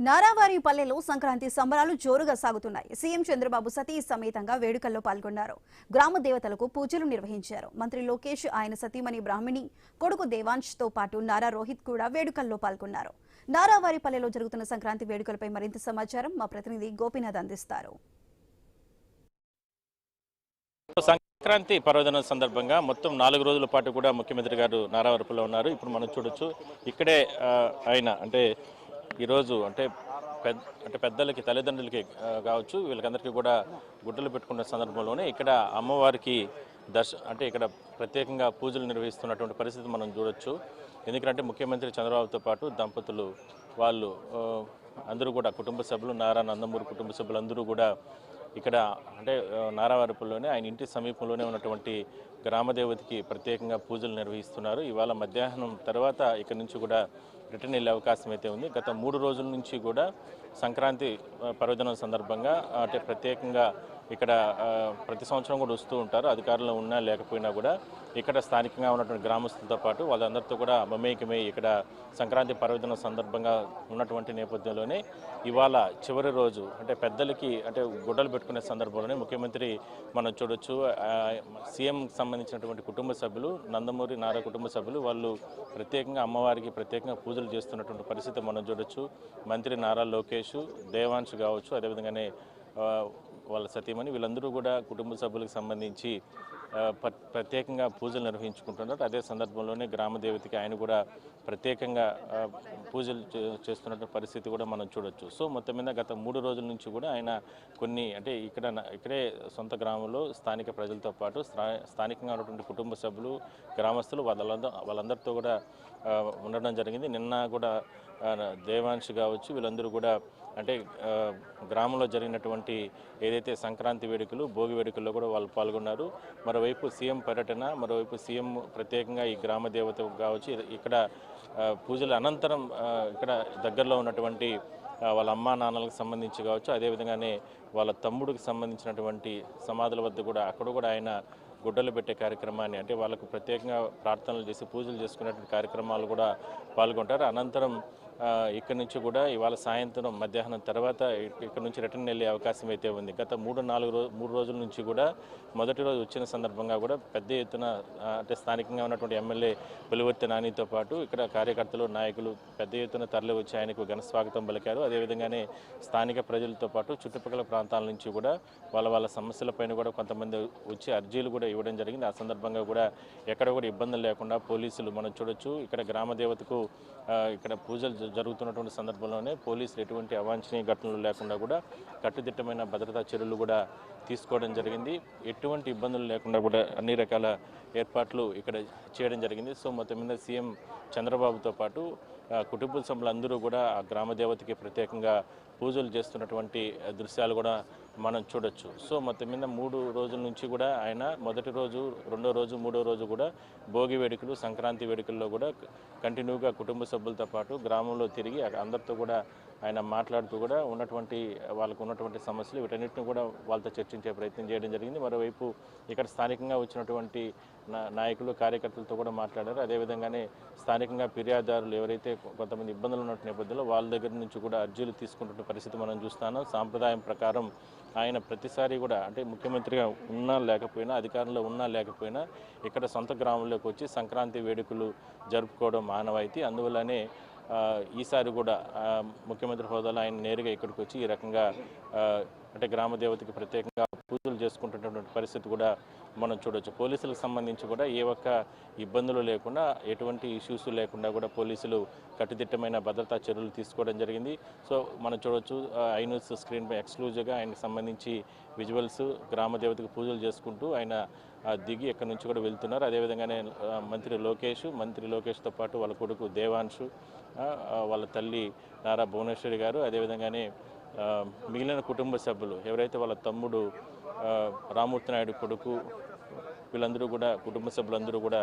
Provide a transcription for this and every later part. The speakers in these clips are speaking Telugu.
నారావారిపల్లెలో సంక్రాంతి సంబరాలు జోరుగా సాగుతున్నాయి. సీఎం చంద్రబాబు సతీ సమేతంగా వేడుకల్లో పాల్గొన్నారు. గ్రామ దేవతలకు పూజలు నిర్వహించారు. మంత్రి లోకేష్, ఆయన సతీమణి బ్రాహ్మణి కొడుకు దేవాంశ్ తో పాటు నారా రోహిత్ కూడా వేడుకల్లో పాల్గొన్నారు. నారావారిపల్లెలో జరుగుతున్న సంక్రాంతి వేడుకలపై మరింత సమాచారం మా ప్రతినిధి గోపీనాథ్ అందిస్తారు. సంక్రాంతి పర్వదినం సందర్భంగా మొత్తం 4 రోజుల పాటు కూడా ముఖ్యమంత్రి గారు నారావారిపల్లెలో ఉన్నారు. ఇప్పుడు మనం చూడొచ్చు ఇక్కడే ఆయన అంటే ఈరోజు అంటే పెద్దలకి తల్లిదండ్రులకి కావచ్చు వీళ్ళకందరికీ కూడా గుడ్డలు పెట్టుకున్న సందర్భంలోనే ఇక్కడ అమ్మవారికి అంటే ఇక్కడ ప్రత్యేకంగా పూజలు నిర్వహిస్తున్నటువంటి పరిస్థితి మనం చూడొచ్చు. ఎందుకంటే ముఖ్యమంత్రి చంద్రబాబుతో పాటు దంపతులు వాళ్ళు అందరూ కూడా కుటుంబ సభ్యులు నారా నందమూరి కుటుంబ సభ్యులు అందరూ కూడా ఇక్కడ అంటే నారావారిపల్లెలోనే ఆయన ఇంటి సమీపంలోనే ఉన్నటువంటి గ్రామదేవతకి ప్రత్యేకంగా పూజలు నిర్వహిస్తున్నారు. ఇవాళ మధ్యాహ్నం తర్వాత ఇక్కడ నుంచి కూడా రిటర్న్ వెళ్ళే అవకాశం అయితే ఉంది. గత 3 రోజుల నుంచి కూడా సంక్రాంతి పర్వదినం సందర్భంగా అంటే ప్రత్యేకంగా ఇక్కడ ప్రతి సంవత్సరం కూడా వస్తూ ఉంటారు. అధికారంలో ఉన్నా లేకపోయినా కూడా ఇక్కడ స్థానికంగా ఉన్నటువంటి గ్రామస్తులతో పాటు వాళ్ళందరితో కూడా మమేకమై ఇక్కడ సంక్రాంతి పర్వదినం సందర్భంగా ఉన్నటువంటి నేపథ్యంలోనే ఇవాళ చివరి రోజు అంటే పెద్దలకి అంటే గుడ్డలు పెట్టుకునే సందర్భంలోనే ముఖ్యమంత్రి మనం చూడొచ్చు సీఎం సంబంధించినటువంటి కుటుంబ సభ్యులు నందమూరి నారా కుటుంబ సభ్యులు వాళ్ళు ప్రత్యేకంగా అమ్మవారికి ప్రత్యేకంగా పూజలు చేస్తున్నటువంటి పరిస్థితి మనం చూడొచ్చు. మంత్రి నారా లోకేష్, దేవాంశ్ కావచ్చు, అదేవిధంగానే వాళ్ళ సతీమణి వీళ్ళందరూ కూడా కుటుంబ సభ్యులకు సంబంధించి ప్రత్యేకంగా పూజలు నిర్వహించుకుంటున్నారు. అదే సందర్భంలోనే గ్రామదేవతకి ఆయన కూడా ప్రత్యేకంగా పూజలు చేస్తున్న పరిస్థితి కూడా మనం చూడొచ్చు. సో మొత్తం మీద గత 3 రోజుల నుంచి కూడా ఆయన కొన్ని అంటే ఇక్కడే సొంత గ్రామంలో స్థానిక ప్రజలతో పాటు స్థానికంగా ఉన్నటువంటి కుటుంబ సభ్యులు గ్రామస్తులు వాళ్ళందరితో కూడా ఉండడం జరిగింది. నిన్న కూడా దేవాంశ్ కావచ్చు వీళ్ళందరూ కూడా అంటే గ్రామంలో జరిగినటువంటి ఏదైతే సంక్రాంతి వేడుకలు భోగి వేడుకల్లో కూడా వాళ్ళు పాల్గొన్నారు. మరోవైపు సీఎం పర్యటన, మరోవైపు సీఎం ప్రత్యేకంగా ఈ గ్రామ దేవత కావచ్చు ఇక్కడ పూజల అనంతరం ఇక్కడ దగ్గరలో ఉన్నటువంటి వాళ్ళ అమ్మా నాన్నలకు సంబంధించి కావచ్చు, అదేవిధంగానే వాళ్ళ తమ్ముడికి సంబంధించినటువంటి సమాధుల వద్ద కూడా అక్కడ కూడా ఆయన గుడ్డలు పెట్టే కార్యక్రమాన్ని అంటే వాళ్ళకు ప్రత్యేకంగా ప్రార్థనలు చేసి పూజలు చేసుకునేటువంటి కార్యక్రమాలు కూడా పాల్గొంటారు. అనంతరం ఇక్కడ నుంచి కూడా ఇవాళ సాయంత్రం మధ్యాహ్నం తర్వాత ఇక్కడ నుంచి రిటర్న్ వెళ్ళే అవకాశం అయితే ఉంది. గత 3 రోజుల నుంచి కూడా మొదటి రోజు వచ్చిన సందర్భంగా కూడా పెద్ద ఎత్తున అంటే స్థానికంగా ఉన్నటువంటి ఎమ్మెల్యే పులివర్తి నానితో పాటు ఇక్కడ కార్యకర్తలు నాయకులు పెద్ద ఎత్తున తరలి వచ్చి ఆయనకు ఘన స్వాగతం పలికారు. అదేవిధంగానే స్థానిక ప్రజలతో పాటు చుట్టుపక్కల ప్రాంతాల నుంచి కూడా వాళ్ళ సమస్యలపైన కూడా కొంతమంది వచ్చి అర్జీలు కూడా ఇవ్వడం జరిగింది. ఆ సందర్భంగా కూడా ఎక్కడ కూడా ఇబ్బందులు లేకుండా పోలీసులు మనం చూడొచ్చు ఇక్కడ గ్రామ దేవతకు ఇక్కడ పూజలు జరుగుతున్నటువంటి సందర్భంలోనే పోలీసులు ఎటువంటి అవాంఛనీయ ఘటనలు లేకుండా కూడా కట్టుదిట్టమైన భద్రతా చర్యలు కూడా తీసుకోవడం జరిగింది. ఎటువంటి ఇబ్బందులు లేకుండా కూడా అన్ని రకాల ఏర్పాట్లు ఇక్కడ చేయడం జరిగింది. సో మొత్తం మీద సీఎం చంద్రబాబుతో పాటు కుటుంబ సభ్యులందరూ కూడా ఆ గ్రామ దేవతకి ప్రత్యేకంగా పూజలు చేస్తున్నటువంటి దృశ్యాలు కూడా మనం చూడొచ్చు. సో మొత్తం మీద 3 రోజుల నుంచి కూడా ఆయన మొదటి రోజు, రెండో రోజు, మూడో రోజు కూడా భోగి వేడుకలు, సంక్రాంతి వేడుకల్లో కూడా కంటిన్యూగా కుటుంబ సభ్యులతో పాటు గ్రామంలో తిరిగి అందరితో కూడా ఆయన మాట్లాడుతూ కూడా వాళ్ళకు ఉన్నటువంటి సమస్యలు వీటన్నిటిని కూడా వాళ్ళతో చర్చించే ప్రయత్నం చేయడం జరిగింది. మరోవైపు ఇక్కడ స్థానికంగా వచ్చినటువంటి నాయకులు కార్యకర్తలతో కూడా మాట్లాడారు. అదేవిధంగానే స్థానికంగా ఫిర్యాదుదారులు ఎవరైతే కొంతమంది ఇబ్బందులు ఉన్న నేపథ్యంలో వాళ్ళ దగ్గర నుంచి కూడా అర్జీలు తీసుకుంటున్న పరిస్థితి మనం చూస్తున్నాం. సాంప్రదాయం ప్రకారం ఆయన ప్రతిసారి కూడా అంటే ముఖ్యమంత్రిగా ఉన్నా లేకపోయినా అధికారంలో ఉన్నా లేకపోయినా ఇక్కడ సొంత గ్రామంలోకి వచ్చి సంక్రాంతి వేడుకలు జరుపుకోవడం ఆనవాయితీ. అందువల్లనే ఈసారి కూడా ముఖ్యమంత్రి హోదాలో ఆయన నేరుగా ఇక్కడికి వచ్చి ఈ రకంగా అంటే గ్రామ దేవతకి ప్రత్యేకంగా పూజలు చేసుకుంటున్నటువంటి పరిస్థితి కూడా మనం చూడవచ్చు. పోలీసులకు సంబంధించి కూడా ఏ ఒక్క ఇబ్బందులు లేకుండా ఎటువంటి ఇష్యూస్ లేకుండా కూడా పోలీసులు కట్టుదిట్టమైన భద్రతా చర్యలు తీసుకోవడం జరిగింది. సో మనం చూడవచ్చు ఐన్యూస్ స్క్రీన్పై ఎక్స్క్లూజివ్గా ఆయనకు సంబంధించి విజువల్స్ గ్రామ దేవతకు పూజలు చేసుకుంటూ ఆయన దిగి ఎక్కడి నుంచి కూడా వెళ్తున్నారు. అదేవిధంగానే మంత్రి లోకేష్తో పాటు వాళ్ళ కొడుకు దేవాంశు, వాళ్ళ తల్లి నారా భువనేశ్వరి గారు, అదేవిధంగానే మిగిలిన కుటుంబ సభ్యులు ఎవరైతే వాళ్ళ తమ్ముడు రామూర్తి నాయుడు కొడుకు వీళ్ళందరూ కూడా కుటుంబ సభ్యులందరూ కూడా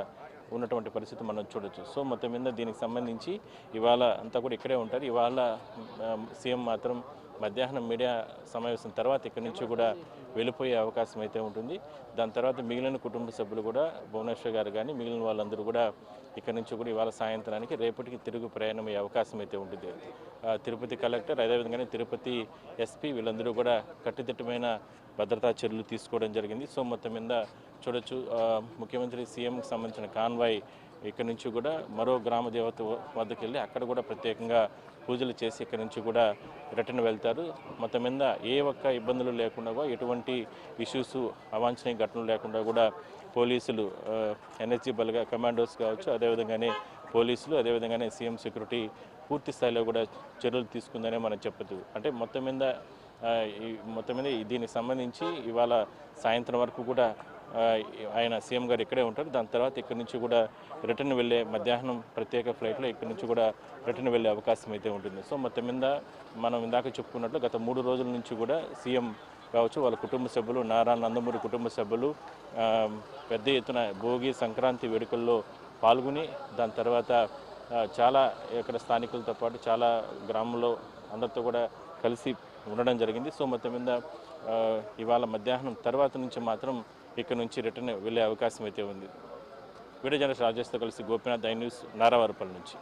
ఉన్నటువంటి పరిస్థితి మనం చూడొచ్చు. సో మొత్తం మీద దీనికి సంబంధించి ఇవాళ అంతా కూడా ఇక్కడే ఉంటారు. ఇవాళ సీఎం మాత్రం మధ్యాహ్నం మీడియా సమావేశం తర్వాత ఇక్కడి నుంచి కూడా వెళ్ళిపోయే అవకాశం అయితే ఉంటుంది. దాని తర్వాత మిగిలిన కుటుంబ సభ్యులు కూడా భువనేశ్వర్ గారు కానీ మిగిలిన వాళ్ళందరూ కూడా ఇక్కడ నుంచి కూడా ఇవాళ సాయంత్రానికి రేపటికి తిరుగు ప్రయాణం అయ్యే అవకాశం అయితే ఉంటుంది. తిరుపతి కలెక్టర్ అదేవిధంగానే తిరుపతి ఎస్పీ వీళ్ళందరూ కూడా కట్టుదిట్టమైన భద్రతా చర్యలు తీసుకోవడం జరిగింది. సో మొత్తం మీద చూడొచ్చు ముఖ్యమంత్రి సీఎంకి సంబంధించిన కాన్వాయ్ ఇక్కడ నుంచి కూడా మరో గ్రామ దేవత వద్దకు వెళ్ళి అక్కడ కూడా ప్రత్యేకంగా పూజలు చేసి ఇక్కడ నుంచి కూడా రిటర్న్ వెళ్తారు. మొత్తం మీద ఏ ఒక్క ఇబ్బందులు లేకుండా ఎటువంటి ఇష్యూస్ అవాంఛనీయ ఘటనలు లేకుండా కూడా పోలీసులు ఎన్ఎస్జీ బల్గా కమాండోస్ కావచ్చు, అదేవిధంగానే పోలీసులు అదేవిధంగానే సీఎం సెక్యూరిటీ పూర్తి స్థాయిలో కూడా చర్యలు తీసుకుందనే మనం చెప్పచ్చు. అంటే మొత్తం మీద దీనికి సంబంధించి ఇవాళ సాయంత్రం వరకు కూడా ఆయన సీఎం గారు ఇక్కడే ఉంటారు. దాని తర్వాత ఇక్కడి నుంచి కూడా రిటర్న్ వెళ్ళే మధ్యాహ్నం ప్రత్యేక ఫ్లైట్లో ఇక్కడి నుంచి కూడా రిటర్న్ వెళ్ళే అవకాశం అయితే ఉంటుంది. సో మొత్తం మీద మనం ఇందాక చెప్పుకున్నట్లు గత 3 రోజుల నుంచి కూడా సీఎం కావచ్చు వాళ్ళ కుటుంబ సభ్యులు నారా నందమూరి కుటుంబ సభ్యులు పెద్ద ఎత్తున భోగి సంక్రాంతి వేడుకల్లో పాల్గొని దాని తర్వాత చాలా ఇక్కడ స్థానికులతో పాటు చాలా గ్రామంలో అందరితో కూడా కలిసి ఉండడం జరిగింది. సో మొత్తం మీద ఇవాళ మధ్యాహ్నం తర్వాత నుంచి మాత్రం ఇక్కడ నుంచి రిటర్న్ వెళ్ళే అవకాశం అయితే ఉంది. వీడియో జర్నలిస్ట్ రాజేష్తో కలిసి గోపీనాథ్, ఐ న్యూస్, నారావారిపల్లి నుంచి.